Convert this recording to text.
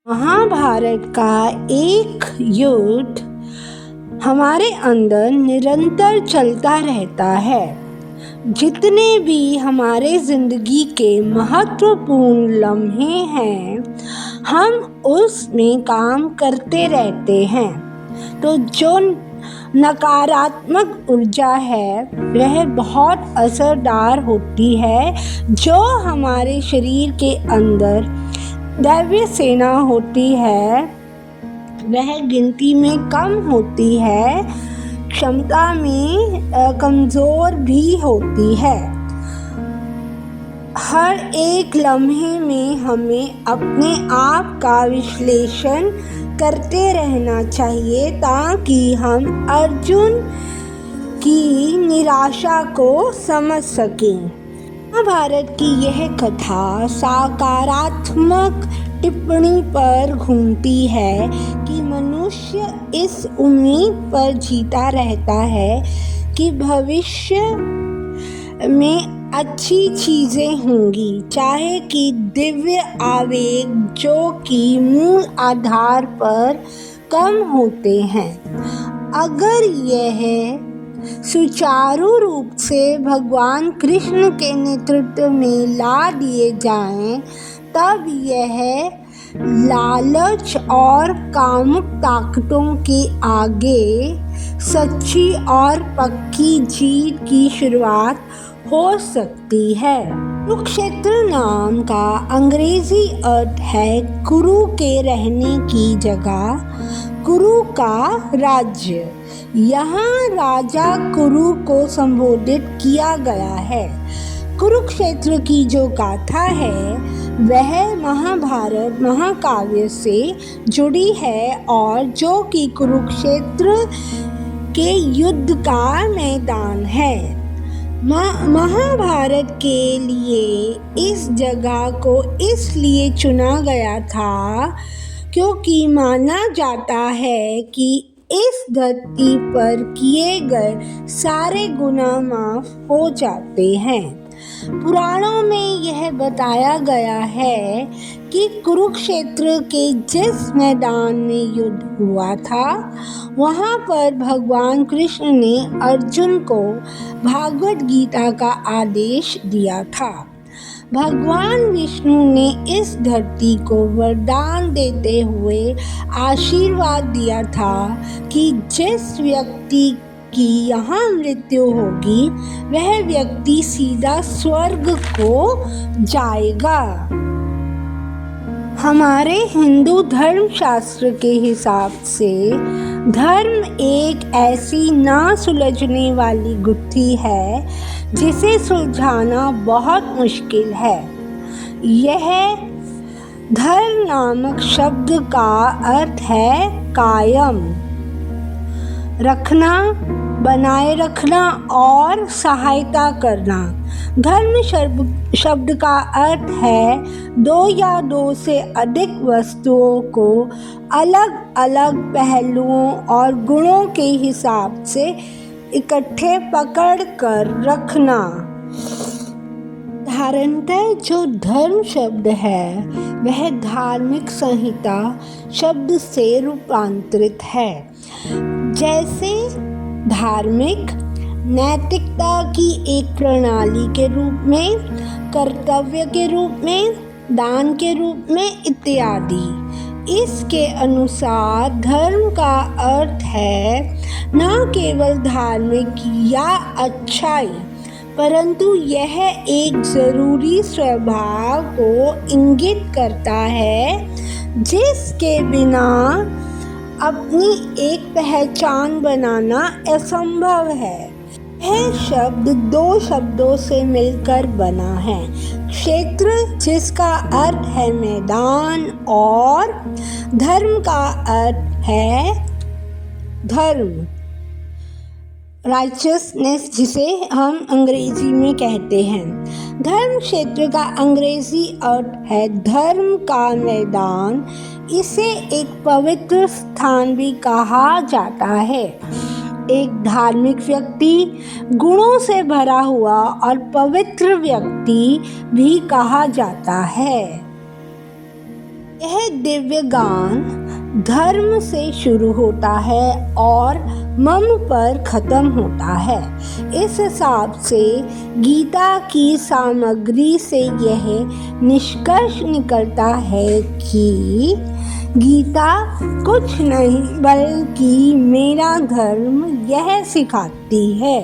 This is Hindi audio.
महाभारत का एक युद्ध हमारे अंदर निरंतर चलता रहता है। जितने भी हमारे ज़िंदगी के महत्वपूर्ण लम्हे हैं, हम उसमें काम करते रहते हैं। तो जो नकारात्मक ऊर्जा है वह बहुत असरदार होती है। जो हमारे शरीर के अंदर दैवीय सेना होती है वह गिनती में कम होती है, क्षमता में कमज़ोर भी होती है। हर एक लम्हे में हमें अपने आप का विश्लेषण करते रहना चाहिए ताकि हम अर्जुन की निराशा को समझ सकें। महाभारत की यह कथा सकारात्मक टिप्पणी पर घूमती है कि मनुष्य इस उम्मीद पर जीता रहता है कि भविष्य में अच्छी चीज़ें होंगी, चाहे कि दिव्य आवेग जो कि मूल आधार पर कम होते हैं, अगर यह सुचारू रूप से भगवान कृष्ण के नेतृत्व में ला दिए जाएं, तब यह लालच और कामुक ताकतों के आगे सच्ची और पक्की जीत की शुरुआत हो सकती है। कुरुक्षेत्र नाम का अंग्रेजी अर्थ है कुरु के रहने की जगह, कुरु का राज्य। यहाँ राजा कुरु को संबोधित किया गया है। कुरुक्षेत्र की जो गाथा है वह महाभारत महाकाव्य से जुड़ी है और जो कि कुरुक्षेत्र के युद्ध का मैदान है। महाभारत के लिए इस जगह को इसलिए चुना गया था क्योंकि माना जाता है कि इस धरती पर किए गए सारे गुनाह माफ हो जाते हैं। पुराणों में यह बताया गया है कि कुरुक्षेत्र के जिस मैदान में युद्ध हुआ था वहाँ पर भगवान कृष्ण ने अर्जुन को भागवत गीता का आदेश दिया था। भगवान विष्णु ने इस धरती को वरदान देते हुए आशीर्वाद दिया था कि जिस व्यक्ति की यहाँ मृत्यु होगी वह व्यक्ति सीधा स्वर्ग को जाएगा। हमारे हिंदू धर्म शास्त्र के हिसाब से धर्म एक ऐसी ना सुलझने वाली गुत्थी है जिसे सुलझाना बहुत मुश्किल है। यह धर्म नामक शब्द का अर्थ है कायम रखना, बनाए रखना और सहायता करना। धर्म शब्द का अर्थ है दो या दो से अधिक वस्तुओं को अलग अलग पहलुओं और गुणों के हिसाब से इकट्ठे पकड़ कर रखना। साधारणतः जो धर्म शब्द है वह धार्मिक संहिता शब्द से रूपांतरित है। जैसे धार्मिक नैतिकता की एक प्रणाली के रूप में, कर्तव्य के रूप में, दान के रूप में इत्यादि। इसके अनुसार धर्म का अर्थ है न केवल धार्मिक या अच्छाई, परंतु यह एक ज़रूरी स्वभाव को इंगित करता है जिसके बिना अपनी एक पहचान बनाना असंभव है। यह शब्द दो शब्दों से मिलकर बना है, क्षेत्र जिसका अर्थ है मैदान और धर्म का अर्थ है धर्म, राइचसनेस जिसे हम अंग्रेजी में कहते हैं। धर्म क्षेत्र का अंग्रेजी अर्थ है धर्म का मैदान। इसे एक पवित्र स्थान भी कहा जाता है। एक धार्मिक व्यक्ति, गुणों से भरा हुआ और पवित्र व्यक्ति भी कहा जाता है। यह दिव्य गान धर्म से शुरू होता है और मम पर खत्म होता है। इस हिसाब से गीता की सामग्री से यह निष्कर्ष निकलता है कि गीता कुछ नहीं बल्कि मेरा धर्म यह सिखाती है।